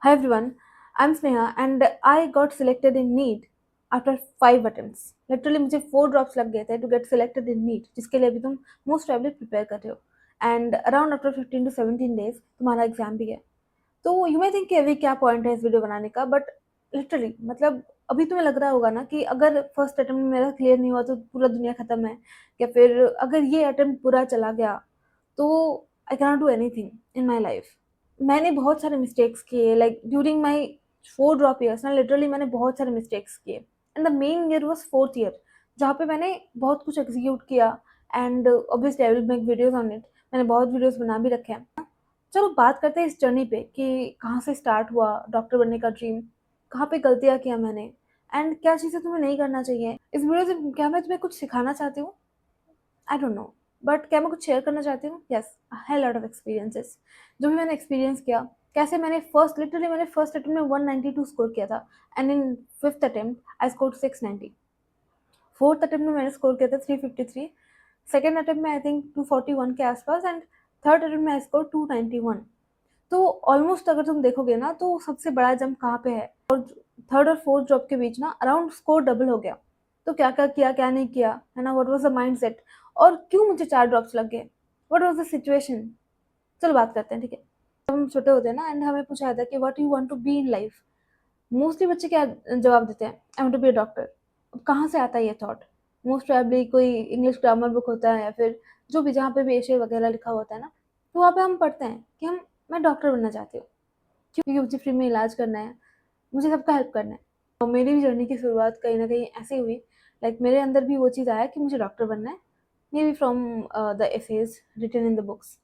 Hi everyone, I'm Sneha and I got selected in NEET after 5 attempts. Literally मुझे 4 drops लग गए थे to get selected in NEET, जिसके लिए अभी तुम most probably prepare कर रहे हो. And around after 15 to 17 days तुम्हारा एग्जाम भी है. तो यू मे थिंक कि अभी क्या पॉइंट है इस वीडियो बनाने का, बट लिटरली मतलब अभी तुम्हें लग रहा होगा ना कि अगर फर्स्ट अटेम्प्ट में मेरा क्लियर नहीं हुआ तो पूरा दुनिया खत्म है, या फिर अगर ये अटेम्प्ट पूरा चला गया तो I cannot do anything in my life. मैंने बहुत सारे मिस्टेक्स किए, like during my 4 drop years ना, लिटरली मैंने बहुत सारे मिस्टेक्स किए. And the main year was fourth year, जहाँ पे मैंने बहुत कुछ एग्जीक्यूट किया. And obviously I will make videos on it. मैंने बहुत वीडियोज बना भी रखे हैं. चलो बात करते हैं इस जर्नी पे कि कहाँ से स्टार्ट हुआ डॉक्टर बनने का ड्रीम, कहाँ पे गलतियाँ किया मैंने, एंड क्या चीज़ें तुम्हें नहीं करना चाहिए. इस वीडियो से क्या मैं तुम्हें कुछ सिखाना चाहती हूँ? आई डोंट नो, बट क्या मैं कुछ शेयर करना चाहती हूँ? यस, है लॉट ऑफ एक्सपीरियंसेस. जो भी मैंने एक्सपीरियंस किया, कैसे मैंने फर्स्ट अटेम्प्ट में 192 स्कोर किया था. And in fifth attempt I score 690. Fourth attempt में मैंने स्कोर किया था 353. सेकेंड अटेम्प्ट में आई थिंक 241 के आसपास. एंड थर्ड अटेम्प्ट में आई स्कोर 291. तो ऑलमोस्ट अगर तुम देखोगे ना तो सबसे बड़ा जंप कहाँ पे है, और थर्ड और फोर्थ जॉब के बीच ना अराउंड स्कोर डबल हो गया. तो क्या क्या किया, क्या नहीं किया, है ना, what was the mind set, और क्यों मुझे 4 ड्रॉप्स लग गए, व्हाट वाज द सिचुएशन. चलो बात करते हैं, ठीक है. जब हम छोटे होते हैं ना एंड हमें पूछा जाता है कि what you want to be in life, mostly बच्चे क्या जवाब देते हैं? I want to be a doctor. अब कहाँ से आता है ये थॉट? मोस्ट प्रोबेबली कोई इंग्लिश ग्रामर बुक होता है, या फिर जो भी जहाँ पे भी एशे वगैरह लिखा होता है ना, तो वहाँ पे हम पढ़ते हैं कि मैं डॉक्टर बनना चाहती हूँ क्योंकि मुझे फ्री में इलाज करना है, मुझे सबका हेल्प करना है. और मेरी भी जर्नी की शुरुआत कहीं ना कहीं ऐसे हुई. लाइक मेरे अंदर भी वो चीज़ आया कि मुझे डॉक्टर बनना है, maybe from the essays written in the books.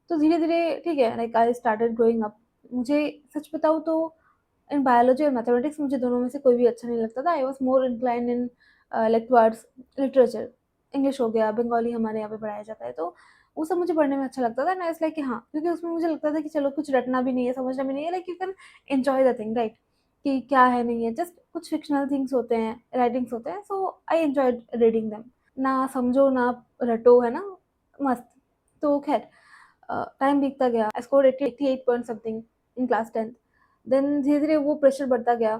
तो धीरे धीरे ठीक है, like I started growing up. मुझे सच बताऊँ तो इन बायोलॉजी और मैथमेटिक्स मुझे दोनों में से कोई भी अच्छा नहीं लगता था. I was more incline in like towards literature. English हो गया, बंगाली हमारे यहाँ पे पढ़ाया जाता है, तो वो सब मुझे पढ़ने में अच्छा लगता था. ना इस लाइक कि हाँ, क्योंकि उसमें मुझे लगता था कि चलो कुछ रटना भी नहीं है, समझना भी नहीं है, like you can enjoy the thing, right. कि क्या है नहीं है, जस्ट कुछ फिक्शनल थिंग्स होते हैं, राइटिंग्स होते हैं, सो आई एन्जॉयड रीडिंग देम. ना समझो ना रटो, है ना, मस्त. तो खैर टाइम बीतता गया. I scored 88 point something in class 10th. Then धीरे धीरे वो प्रेशर बढ़ता गया.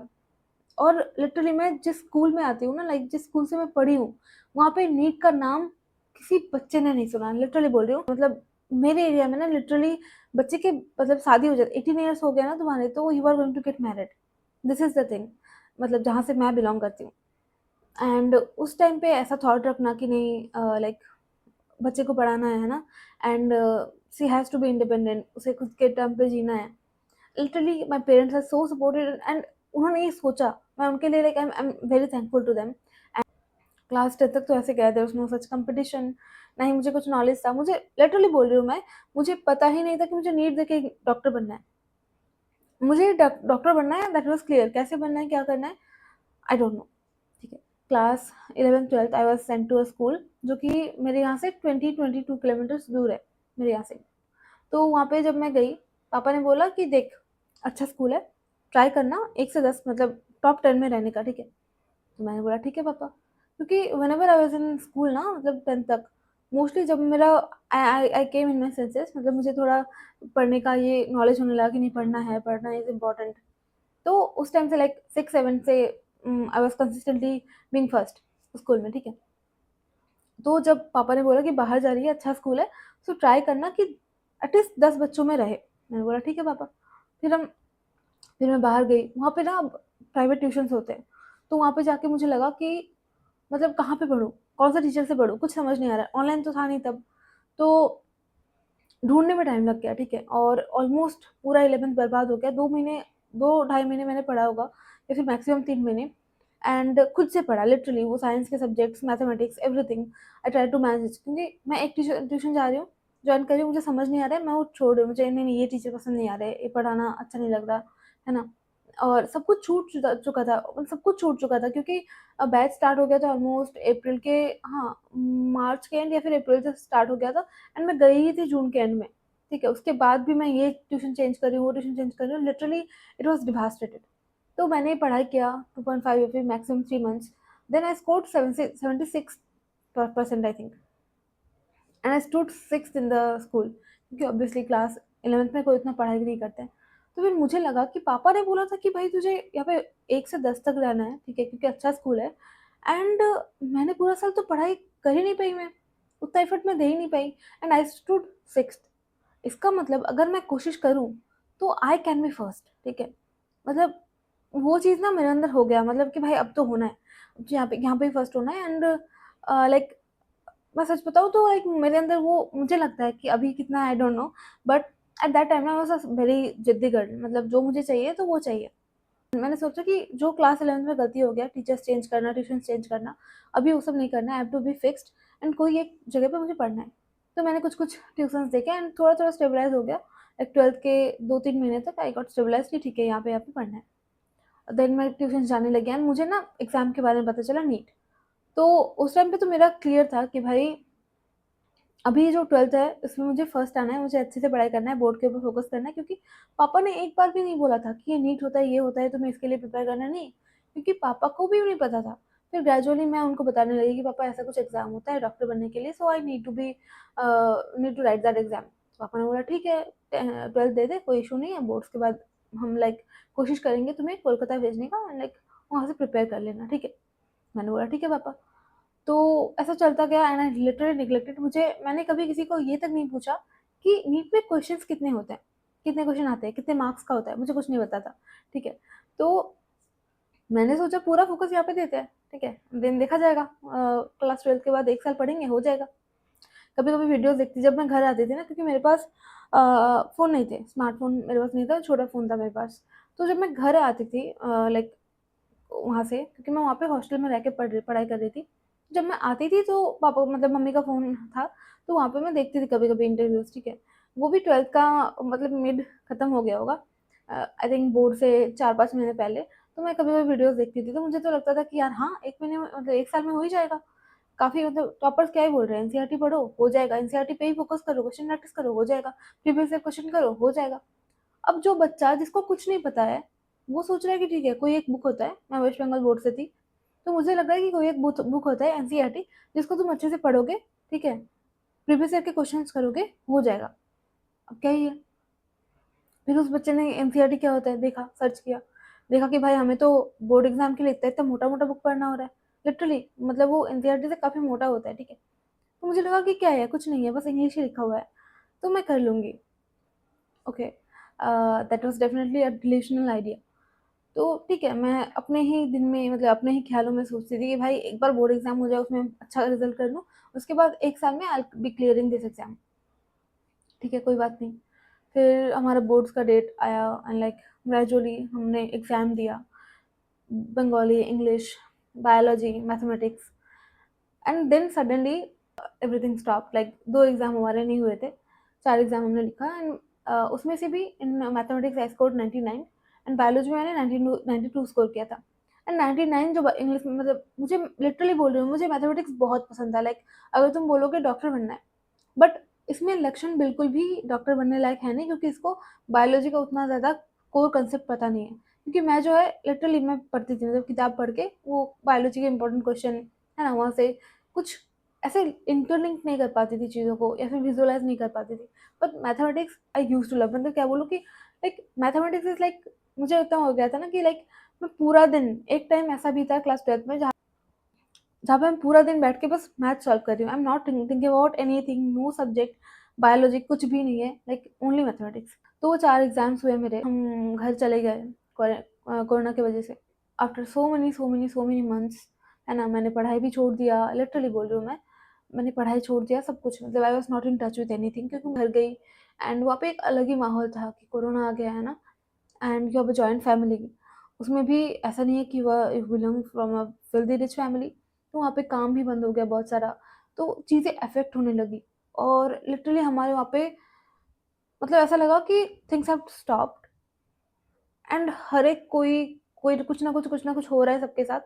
और लिटरली मैं जिस स्कूल में आती हूँ ना, लाइक जिस स्कूल से मैं पढ़ी हूँ, वहाँ पे नीट का नाम किसी बच्चे ने नहीं सुना. लिटरली बोल रही हूँ, मतलब मेरे एरिया में ना लिटरली बच्चे के मतलब शादी हो जाती, 18 ईयर्स हो गया ना तुम्हारे, तो you are going to get married. This is the thing, मतलब जहाँ से मैं बिलोंग करती हूँ. एंड उस टाइम पे ऐसा थॉट रखना कि नहीं, लाइक बच्चे को पढ़ाना है ना, and she has to be independent, उसे खुद के टर्म पे जीना है. Literally my parents are so supported, and उन्होंने ये सोचा. मैं उनके लिए like I am very thankful to them. Class 10 तक तो ऐसे गए थे, उसमें सच कंपटीशन, ना ही मुझे कुछ नॉलेज था. मुझे लिटरली बोल रही हूँ मैं, मुझे पता ही नहीं था कि मुझे नीट देके डॉक्टर बनना है. मुझे डॉक्टर बनना है, दैट वाज क्लियर. कैसे बनना है, क्या करना है, आई डोंट नो. ठीक है. Class 11th 12th I was sent to a school जो कि मेरे यहाँ से 22 किलोमीटर्स दूर है, मेरे यहाँ से. तो वहाँ पे जब मैं गई, पापा ने बोला कि देख, अच्छा स्कूल है, ट्राई करना 1 से 10 मतलब टॉप 10 में रहने का, ठीक है. तो मैंने बोला ठीक है पापा. क्योंकि whenever I was in school ना, मतलब 10th तक, मोस्टली जब मेरा आई आई केम इन माई सेंसेस, मतलब मुझे थोड़ा पढ़ने का ये नॉलेज होने लगा कि नहीं, पढ़ना है, पढ़ना इज इम्पॉर्टेंट. तो उस टाइम से लाइक 6 7 से I was consistently being first school में, ठीक है. तो जब पापा ने बोला कि बाहर जा रही है, अच्छा स्कूल है, सो ट्राई करना कि एटलीस्ट 10 बच्चों में रहे. मैंने बोला ठीक है पापा. फिर हम फिर मैं बाहर गई. वहाँ पे ना प्राइवेट ट्यूशन्स होते हैं, तो वहाँ पे जाके मुझे लगा कि मतलब कहाँ पे पढूँ, कौन सा टीचर से पढूँ, कुछ समझ नहीं आ रहा है. ऑनलाइन तो था नहीं तब, तो ढूँढने में टाइम लग गया, ठीक है. और ऑलमोस्ट पूरा 11th बर्बाद हो गया. 2 महीने, 2 ढाई महीने मैंने पढ़ा होगा, या फिर मैक्सिमम 3 महीने. एंड खुद से पढ़ा लिटरली, वो साइंस के subjects, mathematics, everything I try to manage. क्योंकि मैं एक ट्यूशन जा रही हूँ, जॉइन कर रही हूँ, मुझे समझ नहीं आ रहा है, मैं वो छोड़ रही हूँ. मुझे नहीं नहीं ये टीचर पसंद नहीं आ रहा है, ये पढ़ाना अच्छा नहीं लग रहा, है ना. और सब कुछ छूट चुका था, सब कुछ छूट चुका था, क्योंकि बैच स्टार्ट हो गया था ऑलमोस्ट अप्रैल के, हाँ, मार्च के एंड या फिर अप्रैल से स्टार्ट हो गया था. एंड मैं गई ही थी जून के एंड में, ठीक है. उसके बाद भी मैं ये ट्यूशन चेंज कर रही हूँ, वो ट्यूशन चेंज कर रही हूँ, लिटरली इट वॉज डिवास्टेटेड. तो मैंने पढ़ाई किया 2.5 या फिर maximum 3 months. Then I scored 76% I think, and I stood 6th in the school, क्योंकि ऑब्वियसली क्लास 11th में कोई इतना पढ़ाई भी नहीं करते हैं. तो फिर मुझे लगा कि पापा ने बोला था कि भाई तुझे यहाँ पे 1 से 10 तक रहना है, ठीक है, क्योंकि अच्छा स्कूल है। एंड मैंने पूरा साल तो पढ़ाई कर ही नहीं पाई मैं, उतना एफर्ट मैं दे ही नहीं पाई, एंड आई स्टूड 6th। इसका मतलब अगर मैं कोशिश करूँ तो आई कैन बी फर्स्ट, ठीक है। मतलब वो चीज़ ना मेरे अंदर हो गया, मतलब कि भाई अब तो होना है, अब तो यहाँ पे ही फर्स्ट होना है। एंड लाइक मैं सच बताऊँ तो लाइक मेरे अंदर वो, मुझे लगता है कि अभी कितना I don't know, but at that time I was a very जिद्दी गर्ल, मतलब जो मुझे चाहिए तो वो चाहिए। मैंने सोचा कि जो क्लास 11th में गलती हो गया, टीचर्स चेंज करना, ट्यूशन्स चेंज करना, अभी वो सब नहीं करना है, I have to be fixed, and कोई एक जगह पे मुझे पढ़ना है। तो मैंने कुछ-कुछ ट्यूशन्स देखे एंड थोड़ा-थोड़ा स्टेबलाइज़ हो गया। लाइक 12th के 2-3 महीने तक आई गॉट स्टेबलाइज़्ड कि ठीक है, यहाँ पे पढ़ना है। देन मैं ट्यूशन्स जाने लगी एंड मुझे ना एग्ज़ाम के बारे में पता चला, नीट। तो उस टाइम पे तो मेरा क्लियर था कि भाई अभी जो 12th है इसमें मुझे फर्स्ट आना है, मुझे अच्छे से पढ़ाई करना है, बोर्ड के ऊपर फ़ोकस करना है, क्योंकि पापा ने एक बार भी नहीं बोला था कि ये नीट होता है, ये होता है, तुम्हें इसके लिए प्रिपेयर करना है, नहीं। क्योंकि पापा को भी नहीं पता था। फिर ग्रेजुअली मैं उनको बताने लगी कि पापा ऐसा कुछ एग्ज़ाम होता है डॉक्टर बनने के लिए, so I need to write that exam. पापा ने बोला ठीक है, 12th दे दे, कोई इश्यू नहीं है, बोर्ड्स के बाद हम लाइक कोशिश करेंगे तुम्हें कोलकाता भेजने का, लाइक वहाँ से प्रिपेयर कर लेना, ठीक है। मैंने बोला ठीक है पापा। तो ऐसा चलता गया एंड आई लिटरली नेग्लेक्टेड। मैंने कभी किसी को ये तक नहीं पूछा कि नीट में क्वेश्चंस कितने होते हैं, कितने क्वेश्चन आते हैं, कितने मार्क्स का होता है, मुझे कुछ नहीं पता था, ठीक है। तो मैंने सोचा पूरा फ़ोकस यहाँ पे देते हैं, ठीक है, देन देखा जाएगा, क्लास 12th के बाद 1 साल पढ़ेंगे, हो जाएगा। कभी-कभी वीडियोज़ देखती जब मैं घर आती थी ना, क्योंकि मेरे पास फ़ोन नहीं थे, स्मार्टफ़ोन मेरे पास नहीं था, छोटा फ़ोन था मेरे पास। तो जब मैं घर आती थी लाइक वहाँ से, क्योंकि मैं वहाँ पे हॉस्टल में रह के पढ़ाई कर रही थी। जब मैं आती थी तो पापा मतलब मम्मी का फ़ोन था, तो वहाँ पे मैं देखती थी कभी-कभी इंटरव्यूज़, ठीक है। वो भी 12th का मतलब मिड खत्म हो गया होगा, आई थिंक बोर्ड से 4-5 महीने पहले। तो मैं कभी-कभी वीडियोज़ देखती थी, तो मुझे तो लगता था कि यार हाँ, 1 महीने में मतलब 1 साल में हो ही जाएगा। काफ़ी मतलब टॉपर्स क्या ही बोल रहे हैं, एनसीईआरटी पढ़ो, हो जाएगा, एनसीईआरटी पे ही फ़ोकस करो, क्वेश्चन प्रैक्टिस करो, हो जाएगा, प्रीवियस ईयर क्वेश्चन करो, हो जाएगा। अब जो बच्चा जिसको कुछ नहीं पता है, वो सोच रहा है कि ठीक है, कोई एक बुक होता है, मैं वेस्ट बंगाल बोर्ड से थी, तो मुझे लग रहा है कि कोई एक बुक होता है एनसीईआरटी, जिसको तुम अच्छे से पढ़ोगे, ठीक है, प्रीवियस ईयर के क्वेश्चंस करोगे, हो जाएगा। अब क्या ही है, फिर उस बच्चे ने एनसीईआरटी क्या होता है देखा, सर्च किया, देखा कि भाई हमें तो बोर्ड एग्ज़ाम के लिए इतना-इतना मोटा-मोटा बुक पढ़ना हो रहा है, लिटरली मतलब वो एनसीईआरटी से काफ़ी मोटा होता है, ठीक है। तो मुझे लगा कि क्या है, कुछ नहीं है, बस इंग्लिश ही लिखा हुआ है, तो मैं कर लूँगी। Okay, that was definitely a delusional idea. तो ठीक है, मैं अपने ही दिन में मतलब अपने ही ख़्यालों में सोचती थी कि भाई एक बार बोर्ड एग्ज़ाम हो जाए, उसमें अच्छा रिज़ल्ट कर लूँ, उसके बाद 1 साल में I will be clearing this exam. ठीक है, कोई बात नहीं। फिर हमारा बोर्ड्स का डेट आया एंड लाइक ग्रेजुअली हमने एग्ज़ाम दिया, Bengali, English, biology, mathematics, and then suddenly everything stopped, like 2 exam हमारे नहीं हुए थे, 4 एग्ज़ाम हमने लिखा एंड उसमें से भी in mathematics I scored 99 and biology में मैंने 92 स्कोर किया था। एंड 99 जो इंग्लिश में, मतलब मुझे लिटरली बोल रही हूँ, मुझे मैथमेटिक्स बहुत पसंद था, लाइक अगर तुम बोलोगे डॉक्टर बनना है, बट इसमें लक्षण बिल्कुल भी डॉक्टर बनने लायक है नहीं, क्योंकि इसको बायोलॉजी का उतना ज़्यादा कोर कांसेप्ट पता नहीं है। क्योंकि मैं जो है लिटरली मैं पढ़ती थी, मतलब किताब पढ़ के वो बायोलॉजी के इम्पोर्टेंट क्वेश्चन है ना, वहाँ से कुछ ऐसे इंटरलिंक नहीं कर पाती थी चीज़ों को, या फिर विजुअलाइज़ नहीं कर पाती थी। But mathematics I used to love, मतलब क्या बोलूँ कि लाइक मैथमेटिक्स इज़ लाइक, मुझे इतना हो गया था ना कि लाइक मैं पूरा दिन, एक टाइम ऐसा भी था क्लास 12th में जहाँ पे मैं पूरा दिन बैठ के बस मैथ सॉल्व कर रही हूँ। I am not thinking about anything, no subject, biology कुछ भी नहीं है, लाइक ओनली मैथमेटिक्स। तो वो 4 एग्ज़ाम्स हुए मेरे, हम घर चले गए कोरोना की वजह से। आफ्टर सो मेनी मंथ्स, है ना, मैंने पढ़ाई भी छोड़ दिया, लिटरली बोल रही हूँ मैं। मैंने पढ़ाई छोड़ दिया सब कुछ, मतलब I was not in touch with anything, क्योंकि मैं घर गई एंड वहाँ पे एक अलग ही माहौल था कि कोरोना आ गया है ना, and you have a joint family. उसमें भी ऐसा नहीं है कि वह you belong from a wealthy rich family, तो वहाँ पे काम भी बंद हो गया बहुत सारा, तो चीज़ें अफ़ेक्ट होने लगी और लिटरली हमारे वहाँ पे मतलब ऐसा लगा कि थिंग्स हैव स्टॉप्ड एंड हर एक कोई कोई कुछ ना कुछ हो रहा है सबके साथ,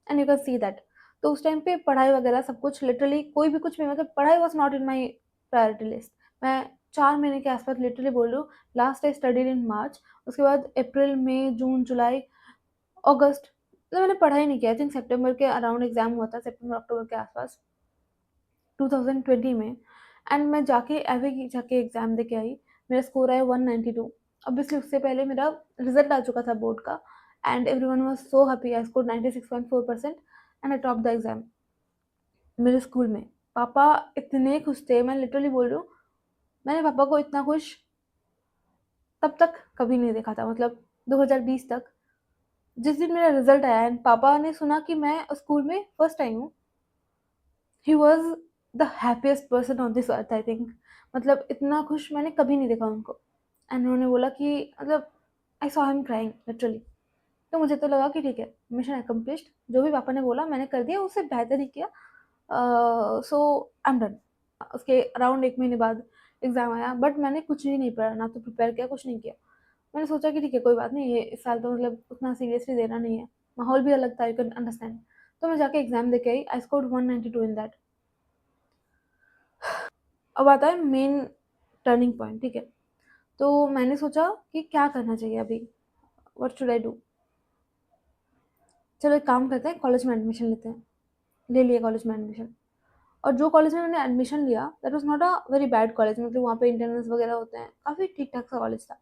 and you can see that. तो उस टाइम पे पढ़ाई वगैरह सब कुछ लिटरली कोई भी कुछ भी, मतलब पढ़ाई was not in my priority list. मैं 4 महीने के आस-पास लिटरली बोल रही हूँ, लास्ट आई स्टडीड इन मार्च, उसके बाद अप्रैल, मई, जून, जुलाई, अगस्त, मतलब मैंने पढ़ा ही नहीं किया। आई थिंक सितंबर के अराउंड एग्ज़ाम हुआ था, सितंबर-अक्टूबर के आस-पास 2020 में, एंड मैं जाके एवे की जाके एग्ज़ाम दे के आई। मेरा स्कोर आया 192, ऑब्वियसली उससे पहले मेरा रिजल्ट आ चुका था बोर्ड का and everyone was so happy. I scored 96.4% and I top the exam मेरे स्कूल में। पापा इतने खुश थे, मैं लिटरली बोल रही हूँ, मैंने पापा को इतना खुश तब तक कभी नहीं देखा था, मतलब 2020 तक। जिस दिन मेरा रिजल्ट आया एंड पापा ने सुना कि मैं स्कूल में फर्स्ट आई हूँ, he was the happiest person on this earth I think. मतलब इतना खुश मैंने कभी नहीं देखा उनको। एंड उन्होंने बोला कि मतलब I saw him crying literally. तो मुझे तो लगा कि ठीक है, मिशन अकम्प्लिश्ड, जो भी पापा ने बोला मैंने कर दिया, उससे बेहतर ही किया। सो आई एम डन। उसके अराउंड 1 महीने बाद एग्ज़ाम आया, बट मैंने कुछ भी नहीं पढ़ा, ना तो प्रिपेयर किया, कुछ नहीं किया। मैंने सोचा कि ठीक है कोई बात नहीं, ये इस साल तो मतलब उतना सीरियसली देना नहीं है, माहौल भी अलग था, यू कैन अंडरस्टैंड। तो मैं जाके एग्ज़ाम दे के आई, आई स्कोर्ड 192 इन दैट। अब आता है मेन टर्निंग पॉइंट, ठीक है। तो मैंने सोचा कि क्या करना चाहिए अभी, व्हाट शुड आई डू। चलो एक काम करते हैं, कॉलेज में एडमिशन लेते हैं। ले लिया कॉलेज में एडमिशन। और जो कॉलेज में मैंने एडमिशन लिया that was not a very bad college, मतलब वहाँ पे इंटरनल्स वगैरह होते हैं, काफ़ी ठीक ठाक सा कॉलेज था।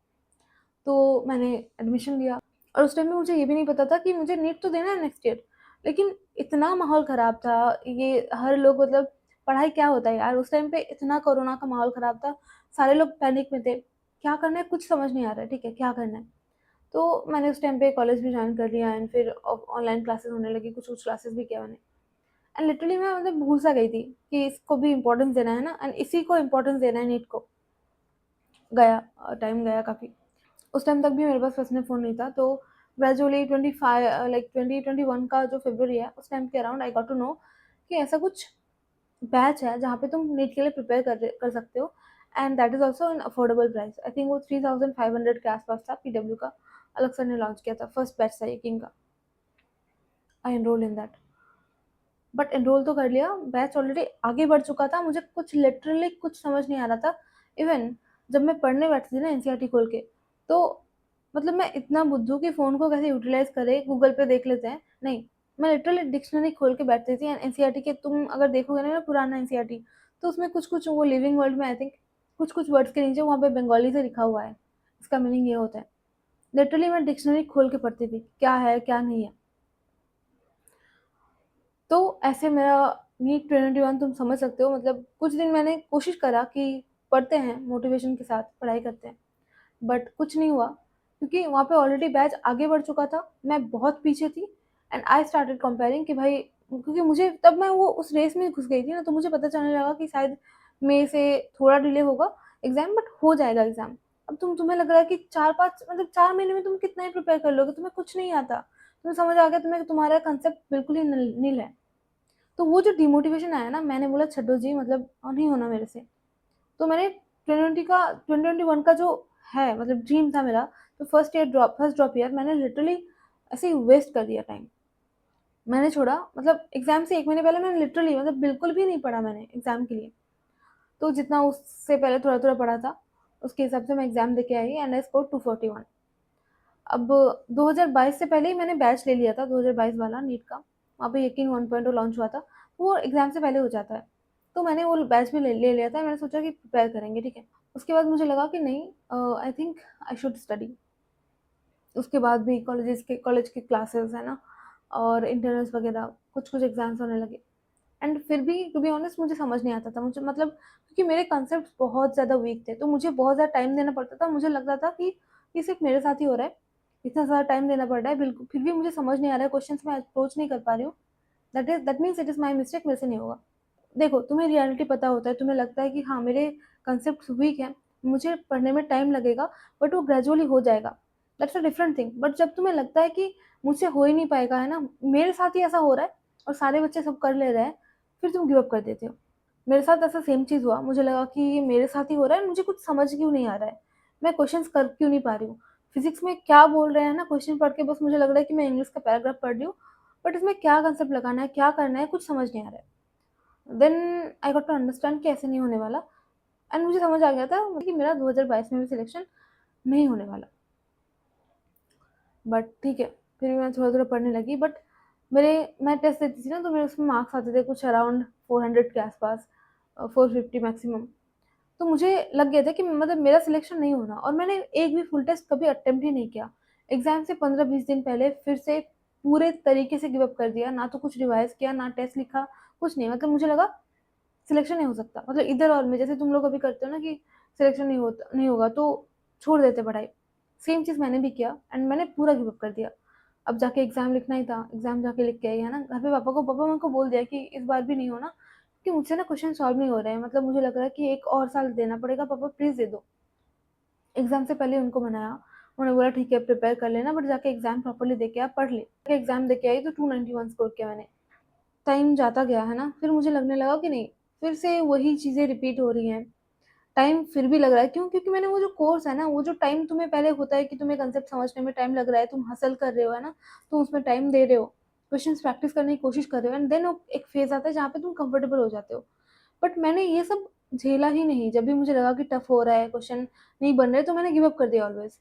तो मैंने एडमिशन लिया और उस टाइम में मुझे ये भी नहीं पता था कि मुझे नीट तो देना है नेक्स्ट ईयर। लेकिन इतना माहौल ख़राब था, ये हर लोग मतलब पढ़ाई क्या होता है यार, उस टाइम पे इतना कोरोना का माहौल ख़राब था, सारे लोग पैनिक में थे, क्या करना है कुछ समझ नहीं आ रहा है, ठीक है क्या करना है। तो मैंने उस टाइम पे कॉलेज भी ज्वाइन कर लिया एंड फिर ऑनलाइन क्लासेस होने लगी, कुछ कुछ क्लासेस भी किया मैंने। एंड लिटरली मैं मतलब भूल सा गई थी कि इसको भी इम्पोर्टेंस देना है ना, एंड इसी को इम्पोर्टेंस देना है नीट को। गया, टाइम गया काफ़ी। उस टाइम तक भी मेरे पास पर्सनल फ़ोन नहीं था, तो ग्रेजुअली 25 लाइक 2021 का जो फरवरी है उस टाइम के around I got to know कि ऐसा कुछ बैच है जहाँ पे तुम नीट के लिए प्रिपेयर कर सकते हो and that is also in affordable price. I think वो 3500 के आसपास था, पीडब्ल्यू का अलग सर ने लॉन्च किया था, फर्स्ट बैच था ये किंग का। I enroll in that, but enroll तो कर लिया, बैच ऑलरेडी आगे बढ़ चुका था, मुझे कुछ लिटरली कुछ समझ नहीं आ रहा था। इवन जब मैं पढ़ने बैठती थी ना एनसीईआरटी खोल के, तो मतलब मैं इतना बुद्धू कि फ़ोन को कैसे यूटिलाइज़ करें, गूगल पे देख लेते हैं, नहीं, मैं लिटरली डिक्शनरी खोल के बैठती थी। एंड एनसीईआरटी के तुम अगर देखोगे ना पुराना एनसीईआरटी, तो उसमें कुछ-कुछ वो लिविंग वर्ल्ड में आई थिंक कुछ-कुछ वर्ड्स के नीचे वहाँ पे बंगाली से लिखा हुआ है, इसका मीनिंग ये होता है। लिटरली मैं डिक्शनरी खोल के पढ़ती थी, क्या है, क्या नहीं है। तो ऐसे मेरा नीट 2021 तुम समझ सकते हो, मतलब कुछ दिन मैंने कोशिश करा कि पढ़ते हैं, मोटिवेशन के साथ पढ़ाई करते हैं, बट कुछ नहीं हुआ क्योंकि वहाँ पे ऑलरेडी बैच आगे बढ़ चुका था, मैं बहुत पीछे थी। एंड आई स्टार्टेड कंपेयरिंग कि भाई, क्योंकि मुझे तब मैं वो उस रेस में घुस गई थी ना, तो मुझे पता चलने लगा कि शायद मई से थोड़ा डिले होगा एग्ज़ाम, बट हो जाएगा एग्ज़ाम। अब तुम्हें लग रहा है कि 4-5 मतलब 4 महीने में तुम कितना ही प्रिपेयर कर लोगे, तुम्हें कुछ नहीं आता। तुम्हें समझ आ गया, तुम्हारा कंसेप्ट बिल्कुल ही नील है। तो वो जो डिमोटिवेशन आया ना, मैंने बोला छड्डो जी, मतलब नहीं होना मेरे से। तो मैंने 2021 का जो है मतलब ड्रीम था मेरा, तो फर्स्ट ड्रॉप ईयर मैंने लिटरली ऐसे ही वेस्ट कर दिया टाइम। मैंने छोड़ा, मतलब एग्ज़ाम से 1 महीने पहले मैंने लिटरली मतलब बिल्कुल भी नहीं पढ़ा मैंने एग्ज़ाम के लिए। तो जितना उससे पहले थोड़ा-थोड़ा पढ़ा था, उसके हिसाब से मैं एग्ज़ाम देके आई एंड आई स्कोर्ड 241। अब 2022 से पहले ही मैंने बैच ले लिया था, 2022 वाला नीट का। वहाँ पे यकीन 1.0 लॉन्च हुआ था, वो एग्ज़ाम से पहले हो जाता है। तो मैंने वो बैच भी ले लिया था, मैंने सोचा कि प्रिपेयर करेंगे, ठीक है। उसके बाद मुझे लगा कि नहीं, I think I should study. उसके बाद भी कॉलेज के क्लासेस है ना, और इंटरनल्स वगैरह कुछ-कुछ एग्ज़ाम्स होने लगे। एंड फिर भी टू बी ऑनेस्ट मुझे समझ नहीं आता था, मुझे मतलब क्योंकि मेरे कॉन्सेप्ट्स बहुत ज़्यादा वीक थे, तो मुझे बहुत ज़्यादा टाइम देना पड़ता था। मुझे लगता था कि ये सिर्फ़ मेरे साथ ही हो रहा है, इतना ज़्यादा टाइम देना पड़ रहा है, बिल्कुल फिर भी मुझे समझ नहीं आ रहा है, क्वेश्चन्स मैं अप्रोच नहीं कर पा रही हूँ। That means it is my mistake, मेरे से नहीं होगा। देखो, तुम्हें रियलिटी पता होता है, तुम्हें लगता है कि हाँ, मेरे कॉन्सेप्ट्स वीक हैं, मुझे पढ़ने में टाइम लगेगा, बट वो ग्रेजुअली हो जाएगा। That's a different thing. But जब तुम्हें लगता है कि मुझसे हो ही नहीं पाएगा, है ना, मेरे साथ ही ऐसा हो रहा है और सारे बच्चे सब कर ले रहे हैं, फिर तुम गिव अप कर देते हो। मेरे साथ ऐसा सेम चीज़ हुआ, मुझे लगा कि ये मेरे साथ ही हो रहा है, मुझे कुछ समझ क्यों नहीं आ रहा है, मैं क्वेश्चंस कर क्यों नहीं पा रही हूँ। फिज़िक्स में क्या बोल रहे हैं ना, क्वेश्चन पढ़ के बस मुझे लग रहा है कि मैं इंग्लिश का पैराग्राफ पढ़ रही हूँ, बट इसमें क्या कांसेप्ट लगाना है, क्या करना है, कुछ समझ नहीं आ रहा है। Then I got to understand कि ऐसे नहीं होने वाला। एंड मुझे समझ आ गया था कि मेरा 2022 में भी सिलेक्शन नहीं होने वाला। बट ठीक है, फिर भी मैं थोड़ा-थोड़ा पढ़ने लगी, बट मैं टेस्ट देती थी ना, तो मेरे उसमें मार्क्स आते थे कुछ अराउंड 400 के आसपास, 450 मैक्सिमम। तो मुझे लग गया था कि मतलब मेरा सिलेक्शन नहीं होना, और मैंने एक भी फुल टेस्ट कभी अटेम्प्ट ही नहीं किया। एग्ज़ाम से 15-20 दिन पहले फिर से पूरे तरीके से गिव अप कर दिया, ना तो कुछ रिवाइज़ किया, ना टेस्ट लिखा, कुछ नहीं। मतलब मुझे लगा सिलेक्शन नहीं हो सकता, मतलब इधर और में, जैसे तुम लोग अभी करते हो ना कि सिलेक्शन नहीं होगा तो छोड़ देते पढ़ाई, सेम चीज़ मैंने भी किया एंड मैंने पूरा गिव अप कर दिया। अब जाके एग्ज़ाम लिखना ही था, एग्ज़ाम जाके लिख के आई, है ना? घर पे पापा मेरे को बोल दिया कि इस बार भी नहीं होना, कि मुझसे ना क्वेश्चन सॉल्व नहीं हो रहे हैं, मतलब मुझे लग रहा है कि 1 और साल देना पड़ेगा, पापा प्लीज़ दे दो। एग्ज़ाम से पहले उनको मनाया, उन्होंने बोला ठीक है प्रिपेयर कर लेना, बट जाके एग्ज़ाम प्रॉपर्ली दे के आ, पढ़ ले। एग्ज़ाम दे के आई तो 291 स्कोर किया मैंने। टाइम जाता गया, है ना? फिर मुझे लगने लगा कि नहीं, फिर से वही चीज़ें रिपीट हो रही हैं। टाइम फिर भी लग रहा है, क्यों? क्योंकि मैंने वो जो कोर्स है ना, वो जो टाइम तुम्हें पहले होता है कि तुम्हें कंसेप्ट समझने में टाइम लग रहा है, तुम हसल कर रहे हो, है ना? तुम उसमें टाइम दे रहे हो, क्वेश्चंस प्रैक्टिस करने की कोशिश कर रहे हो, एंड देन एक फेज़ आता है जहाँ पे तुम कंफर्टेबल हो जाते हो। बट मैंने ये सब झेला ही नहीं। जब भी मुझे लगा कि टफ हो रहा है, क्वेश्चन नहीं बन रहे, तो मैंने गिव अप कर दिया ऑलवेज़।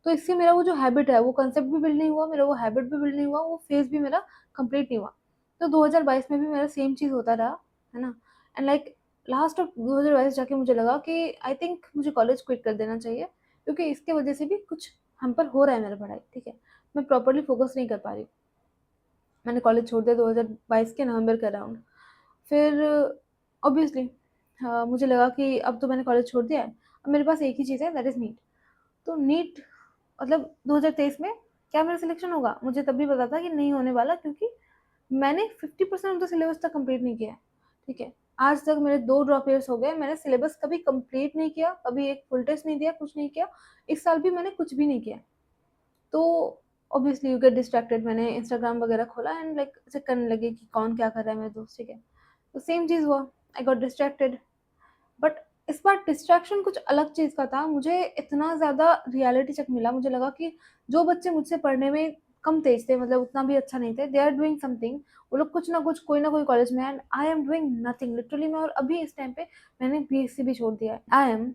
तो इससे मेरा वो जो हैबिट है, वो कांसेप्ट भी बिल्ड नहीं हुआ, मेरा वो हैबिट भी बिल्ड नहीं हुआ, वो फेज़ भी मेरा कंप्लीट नहीं हुआ। तो 2022 में भी मेरा सेम चीज़ होता रहा, है ना? एंड लाइक लास्ट ऑफ 2022 जाके मुझे लगा कि आई थिंक मुझे कॉलेज क्विट कर देना चाहिए, क्योंकि इसके वजह से भी कुछ हम पर हो रहा है मेरा पढ़ाई, ठीक है? मैं प्रॉपर्ली फ़ोकस नहीं कर पा रही हूँ। मैंने कॉलेज छोड़ दिया 2022 के नवंबर के अराउंड। फिर ऑब्वियसली मुझे लगा कि अब तो मैंने कॉलेज छोड़ दिया है, अब मेरे पास एक ही चीज़ है, दैट इज़ नीट। तो नीट मतलब 2023 में क्या मेरा सिलेक्शन होगा? मुझे तब भी पता था कि नहीं होने वाला, क्योंकि मैंने 50% ऑफ द सिलेबस तक कंप्लीट नहीं किया है, ठीक है? आज तक मेरे 2 ड्रॉप ईयर्स हो गए, मैंने सिलेबस कभी कंप्लीट नहीं किया, कभी एक फुल टेस्ट नहीं दिया, कुछ नहीं किया। इस साल भी मैंने कुछ भी नहीं किया। तो ऑब्वियसली यू गेट डिस्ट्रैक्टेड, मैंने इंस्टाग्राम वगैरह खोला एंड लाइक चेक करने लगी कि कौन क्या कर रहा है मेरे दोस्त, ठीक है? तो सेम चीज़ हुआ, आई गॉट डिस्ट्रैक्टेड। बट इस बार डिस्ट्रैक्शन कुछ अलग चीज़ का था। मुझे इतना ज़्यादा रियलिटी चेक मिला, मुझे लगा कि जो बच्चे मुझसे पढ़ने में कम तेज़ थे, मतलब उतना भी अच्छा नहीं थे, दे आर डूइंग समथिंग। वो लोग कुछ ना कुछ, कोई ना कोई कॉलेज में है, and I am doing nothing literally. मैं और अभी इस टाइम पे मैंने बीएससी भी छोड़ दिया है। I am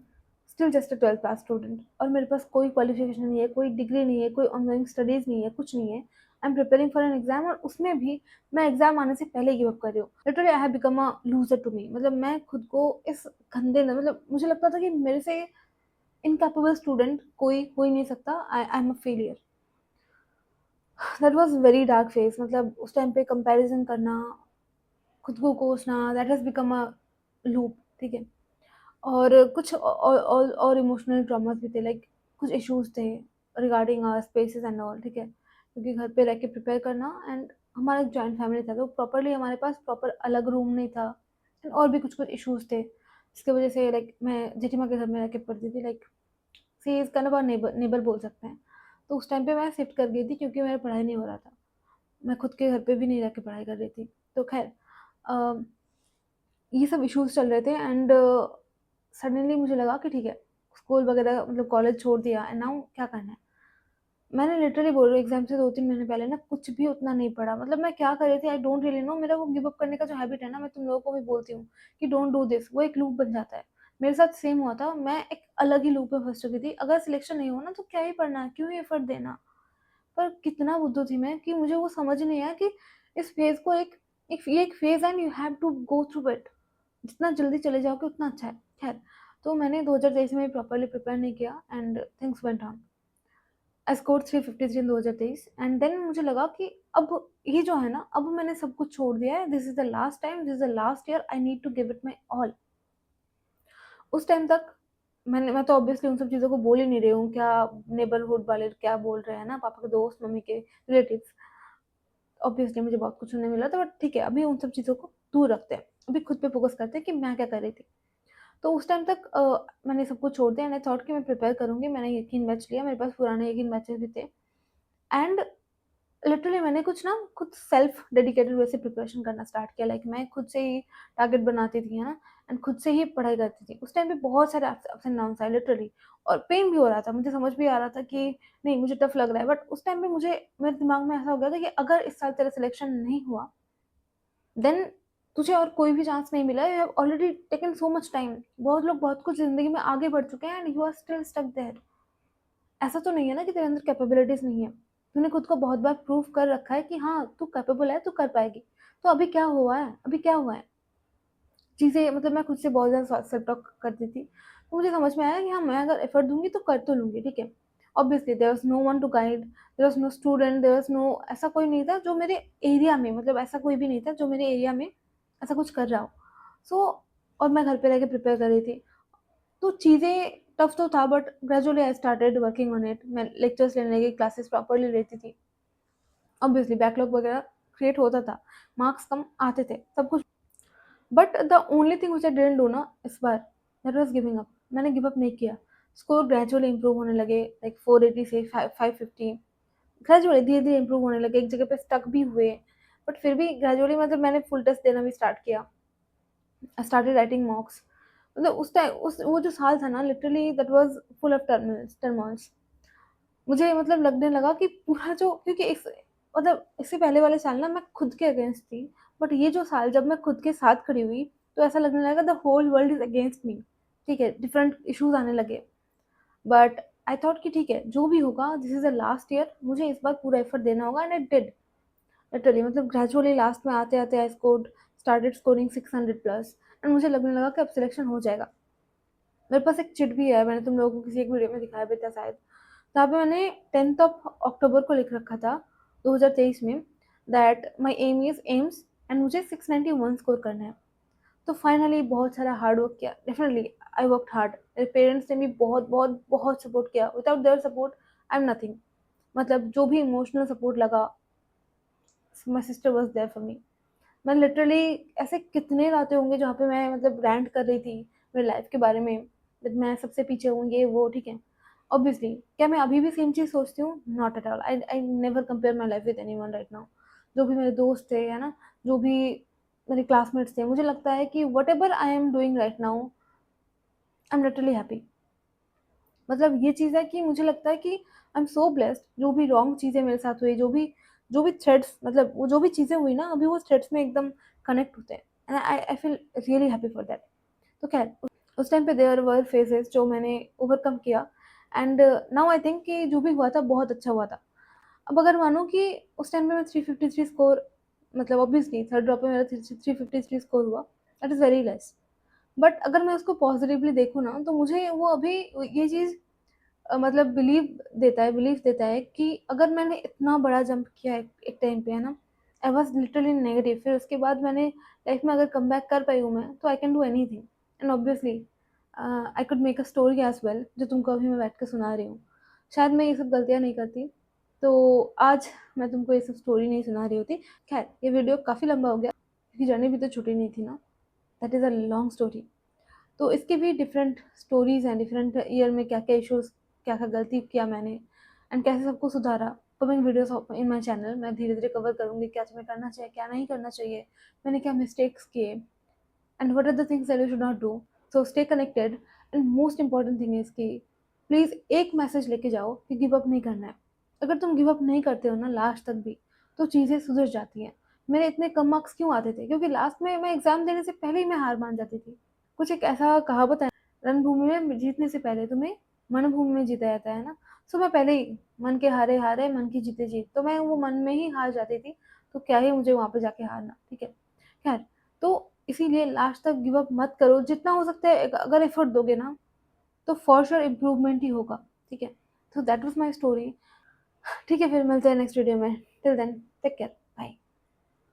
still just a 12th pass student, और मेरे पास कोई क्वालिफ़िकेशन नहीं है, कोई डिग्री नहीं है, कोई ऑनगोइंग स्टडीज़ नहीं है, कुछ नहीं है। I am preparing for an exam, और उसमें भी मैं एग्ज़ाम आने से पहले गिव अप कर रही हूँ। Literally I have become a loser to me, मतलब मैं खुद को इस गंदे न, मतलब मुझे लगता था कि मेरे से इनकैपेबल स्टूडेंट कोई हो ही नहीं सकता। I am a failure. That was very dark phase, मतलब उस टाइम पे कंपैरिज़न करना, खुद को कोसना, that has become a loop, ठीक है? और कुछ और इमोशनल ट्रॉमास भी थे, लाइक कुछ इश्यूज़ थे रिगार्डिंग स्पेसेस एंड ऑल, ठीक है? क्योंकि घर पे रह के प्रिपेयर करना, एंड हमारा एक जॉइंट फैमिली था, तो प्रॉपर्ली हमारे पास प्रॉपर अलग रूम नहीं था, एंड और भी कुछ-कुछ इश्यूज़ थे, जिसकी वजह से लाइक मैं जेठीमा के घर में रह के पढ़ती थी, like she is kind of a neighbour बोल सकते हैं। तो उस टाइम पे मैं शिफ्ट कर गई थी, क्योंकि मेरा पढ़ाई नहीं हो रहा था। मैं खुद के घर पे भी नहीं रह के पढ़ाई कर रही थी। तो ख़ैर अ, ये सब इश्यूज़ चल रहे थे, एंड सडनली मुझे लगा कि ठीक है, स्कूल वगैरह मतलब कॉलेज छोड़ दिया, एंड नाउ क्या करना है? मैंने लिटरली बोल रही हूँ, एग्ज़ाम से 2-3 महीने पहले ना कुछ भी उतना नहीं पढ़ा। मतलब मैं क्या कर रही थी आई डोंट रियली नो। मेरा वो गिव अप करने का जो हैबिट है ना, मैं तुम लोगों को भी बोलती हूँ कि डोंट डू दिस, वो एक लूप बन जाता है। मेरे साथ सेम हुआ था, मैं एक अलग ही लूप में फँस चुकी थी। अगर सिलेक्शन नहीं हुआ ना, तो क्या ही पढ़ना है? क्यों ही एफर्ट देना? पर कितना बुद्धू थी मैं कि मुझे वो समझ नहीं आया कि इस फेज़ को ये एक फेज़ है, and you have to go through it. जितना जल्दी चले जाओगे उतना अच्छा है। ख़ैर, तो मैंने 2023 में प्रॉपर्ली प्रिपेयर नहीं किया, and things went on. I scored 353 in 2023, and then मुझे लगा कि अब ये जो है ना, अब मैंने सब कुछ छोड़ दिया है। This is the last time, this is the last year, I need to give it my all. उस टाइम तक मैं तो ऑब्वियसली उन सब चीज़ों को बोल ही नहीं रही हूँ, क्या नेबरहुड वाले क्या बोल रहे हैं ना, पापा के दोस्त, मम्मी के रिलेटिव्स। ऑब्वियसली मुझे बहुत कुछ सुनने मिला था, बट ठीक है, अभी उन सब चीज़ों को दूर रखते हैं। अभी खुद पे फ़ोकस करते हैं कि मैं क्या कर रही थी। तो उस टाइम तक मैंने सब कुछ छोड़ दिया, एंड आई थॉट कि मैं प्रिपेयर करूँगी। मैंने यकीन बैच लिया, मेरे पास पुराने यकीन बैचेस भी थे, एंड लिटरली मैंने कुछ ना खुद सेल्फ डेडिकेटेड वे से प्रिपरेशन करना स्टार्ट किया। लाइक मैं खुद से ही टारगेट बनाती थी, है ना? एंड खुद से ही पढ़ाई करती थी। उस टाइम पे बहुत सारे अप्स एंड डाउन्स आए लिटरली, और पेन भी हो रहा था। मुझे समझ भी आ रहा था कि नहीं, मुझे टफ लग रहा है, बट उस टाइम पे मुझे मेरे दिमाग में ऐसा हो गया था कि अगर इस साल तेरा सिलेक्शन नहीं हुआ, देन तुझे और कोई भी चांस नहीं मिला। You have already taken so much time. बहुत लोग बहुत कुछ ज़िंदगी में आगे बढ़ चुके हैं, and you are still stuck there. ऐसा तो नहीं है ना कि तेरे अंदर कैपेबिलिटीज़ नहीं है। तूने खुद को बहुत बार प्रूव कर रखा है कि हाँ, तू कैपेबल है, तू कर पाएगी। तो अभी क्या हुआ है? अभी क्या हुआ है? चीज़ें मतलब मैं खुद से बहुत ज़्यादा सेल्फ टॉक करती थी। तो मुझे समझ में आया कि हाँ, मैं अगर एफर्ट दूँगी तो कर तो लूँगी, ठीक है। Obviously there was no one to guide, there was no student, there was no ऐसा कोई नहीं था जो मेरे एरिया में मतलब ऐसा कोई भी नहीं था जो मेरे एरिया में ऐसा कुछ कर रहा हो। सो और मैं घर पे रह के प्रिपेयर कर रही थी। तो चीज़ें टफ तो था but gradually I started working on it. मैं लेक्चर्स लेने लगी, क्लासेस प्रॉपर्ली लेती थी। ऑब्वियसली बैकलॉग वगैरह क्रिएट होता था, मार्क्स कम आते थे, सब कुछ। But the only thing which I didn't do ना इस बार, दैट वाज़ गिविंग अप। मैंने गिव अप नहीं किया। स्कोर ग्रेजुअली इम्प्रूव होने लगे, लाइक 480 से 550, ग्रेजुअली धीरे-धीरे इम्प्रूव होने लगे, एक जगह पे स्टक भी हुए, बट फिर भी ग्रेजुअली मतलब मैंने फुल टेस्ट देना भी स्टार्ट किया। I started writing मॉक्स। मतलब उस टाइम उस वो जो साल था ना literally that was full of turmoils. मुझे मतलब लगने लगा कि पूरा जो क्योंकि इस मतलब इससे पहले वाले साल ना मैं खुद के अगेंस्ट थी, बट ये जो साल जब मैं खुद के साथ खड़ी हुई, तो ऐसा लगने लगा the whole world is against me, ठीक है? डिफरेंट इश्यूज़ आने लगे। बट आई थॉट कि ठीक है, जो भी होगा this is the last year, मुझे इस बार पूरा एफर्ट देना होगा एंड आई डिड। लिटरली मतलब ग्रेजुअली लास्ट में आते-आते I started scoring 600 plus and मुझे लगने लगा कि अब सिलेक्शन हो जाएगा। मेरे पास एक चिट भी है, मैंने तुम लोगों को किसी एक वीडियो में दिखाया भी था शायद। जहाँ पे मैंने 10th ऑफ अक्टूबर को लिख रखा था 2023 में that my aim is AIIMS and मुझे 691 स्कोर करना है। तो फाइनली बहुत सारा हार्ड वर्क किया। Definitely I worked hard. मेरे पेरेंट्स ने भी बहुत, बहुत, बहुत सपोर्ट किया। Without their support I am nothing. मतलब जो भी इमोशनल सपोर्ट लगा, my sister was there for me. मैं लिटरली ऐसे कितने रातें होंगी जहाँ पे मैं मतलब रैंट कर रही थी मेरी लाइफ के बारे में, मैं सबसे पीछे हूँ, ये वो, ठीक है। ऑब्वियसली क्या मैं अभी भी सेम चीज़ सोचती हूँ? Not at all. I I never compare my life with anyone right now. जो भी मेरे दोस्त थे, है ना? जो भी मेरे क्लासमेट्स थे, मुझे लगता है कि whatever I am doing right now, I am literally happy. मतलब ये चीज़ है कि मुझे लगता है कि आई एम सो ब्लेस्ड। जो भी रॉन्ग चीज़ें मेरे साथ हुई, जो भी थ्रेड्स मतलब वो जो भी चीज़ें हुई ना, अभी वो थ्रेड्स में एकदम कनेक्ट होते हैं and I feel really happy for that. तो खैर उस टाइम पे देयर वर फेजेस जो मैंने ओवरकम किया एंड नाउ आई थिंक कि जो भी हुआ था बहुत अच्छा हुआ था। अब अगर मानो कि उस टाइम पे मैं 353 स्कोर मतलब ऑब्वियसली थर्ड ड्रॉप में मेरा 353 स्कोर हुआ, that is very less. But अगर मैं उसको पॉजिटिवली देखूँ ना, तो मुझे वो अभी ये चीज़ मतलब बिलीफ देता है कि अगर मैंने इतना बड़ा जंप किया है एक टाइम पे, है ना? I was literally negative. फिर उसके बाद मैंने लाइफ में अगर कमबैक कर पाई हूँ मैं, तो I can do anything and obviously I could make a story as well जो तुमको अभी मैं बैठ के सुना रही हूँ। शायद मैं ये सब गलतियाँ नहीं करती, तो आज मैं तुमको ये सब स्टोरी नहीं सुना रही होती। खैर ये वीडियो काफ़ी लंबा हो गया क्योंकि जर्नी भी तो छोटी नहीं थी ना। That is a long story. तो इसके भी डिफरेंट स्टोरीज़ हैं, डिफरेंट ईयर में क्या-क्या इश्यूज़, क्या-क्या गलती किया मैंने एंड कैसे सबको सुधारा। Coming videos of in my channel मैं धीरे-धीरे कवर करूँगी, क्या तुम्हें करना चाहिए, क्या नहीं करना चाहिए, मैंने क्या मिस्टेक्स किए and what are the things that you should not do. So stay connected and most important thing is कि प्लीज़ एक मैसेज लेके जाओ कि गिव अप नहीं करना है। अगर तुम गिव अप नहीं करते हो ना लास्ट तक भी, तो चीज़ें सुधर जाती हैं। मेरे इतने कम मार्क्स क्यों आते थे? क्योंकि लास्ट में मैं एग्ज़ाम देने से पहले ही मैं हार मान जाती थी। कुछ एक ऐसा कहावत है, रणभूमि में जीतने से पहले तुम्हें मनभूमि में जीता जाता है ना। सो मैं पहले ही मन के हारे हारे मन की जीते जीत, तो मैं वो मन में ही हार जाती थी। तो क्या ही मुझे वहाँ पे जाके हारना, ठीक है। खैर, तो इसीलिए लास्ट तक गिव अप मत करो। जितना हो सकता है अगर एफर्ट दोगे ना, तो फॉर श्योर इम्प्रूवमेंट ही होगा, ठीक है। तो दैट वाज माय स्टोरी। ठीक है, फिर मिलते हैं नेक्स्ट वीडियो में। Till then take care.